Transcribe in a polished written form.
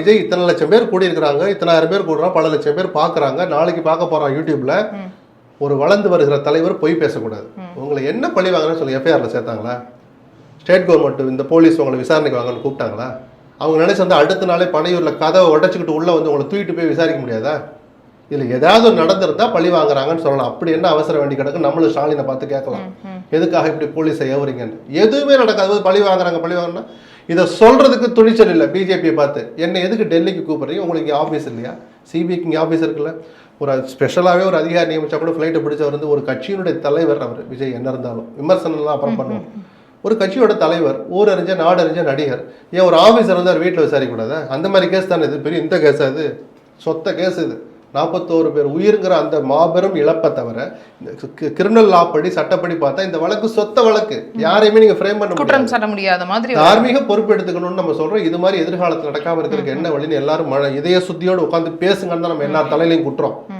விஜய் இத்தனை லட்சம் பேர் கூடி இருக்கிறாங்க, இத்தனை ஆயிரம் பேர் கூடுறா, பல லட்சம் பேர் பாக்குறாங்க, நாளைக்கு பார்க்க போறான் யூடியூப்ல. ஒரு வளர்ந்து வருகிற தலைவர் பொய் பேசக்கூடாது. உங்களை என்ன பழி வாங்குறேன்னு சொல்லி எஃப்ஐஆர்ல சேர்த்தாங்களா? ஸ்டேட் கவர்மெண்ட் இந்த போலீஸ் உங்களை விசாரணைக்கு வாங்கன்னு கூப்பிட்டாங்களா? அவங்க நினைச்சு வந்து அடுத்த நாளே பனையூர்ல கதவை உடச்சிக்கிட்டு உள்ள வந்து உங்களை தூக்கிட்டு போய் விசாரிக்க முடியாதா? இதுல ஏதாவது நடந்திருந்தா பழி வாங்குறாங்கன்னு சொல்லலாம். அப்படி என்ன அவசரம் வேண்டி கிடக்கு? நம்மளும் ஸ்டாலினை பார்த்து கேட்கலாம், எதுக்காக இப்படி போலீஸை ஏவுறீங்கன்னு. எதுவுமே நடக்காது. பழி வாங்குறாங்கன்னா இதை சொல்றதுக்கு துணிச்சல் இல்லை. பிஜேபியை பார்த்து என்ன எதுக்கு டெல்லிக்கு கூப்பிடுறீங்க? உங்களுக்கு ஆஃபீஸ் இல்லையா? சிபிஐக்கு இங்கே ஆஃபீஸ் இருக்குல்ல. ஒரு ஸ்பெஷலாகவே ஒரு அதிகாரி நியமிச்சா கூட ஃப்ளைட்டை பிடிச்சவர் வந்து ஒரு கட்சியினுடைய தலைவர். அவர் விஜய் என்ன இருந்தாலும் விமர்சனம்லாம் அப்புறம் பண்ணுவோம். ஒரு கட்சியோட தலைவர், ஊர் அறிஞ்ச நாடு அறிஞ்ச நடிகர், ஏன் ஒரு ஆஃபீஸர் வந்து அவர் வீட்டில் விசாரிக்கக்கூடாதா? அந்த மாதிரி கேஸ் தானே இது. பெரிய இந்த கேஸ் அது சொத்த கேஸ் இது. 41 பேர் உயிருங்கிற அந்த மாபெரும் இழப்பை தவிர கிரிமினல் லா படி சட்டப்படி பார்த்தா இந்த வழக்கு சொத்த வழக்கு. யாரையுமே நீங்க ஃப்ரேம் பண்ண முடியாத மாதிரி தார்மீக பொறுப்பு எடுத்துக்கணும்னு நம்ம சொல்றோம். இது மாதிரி எதிர்காலத்தில் நடக்காம இருக்கிறதுக்கு என்ன வழின்னு எல்லாரும் இதய சுத்தியோடு உட்காந்து பேசுங்கன்னு தான் நம்ம எல்லா தலையிலையும் குட்டுறோம்.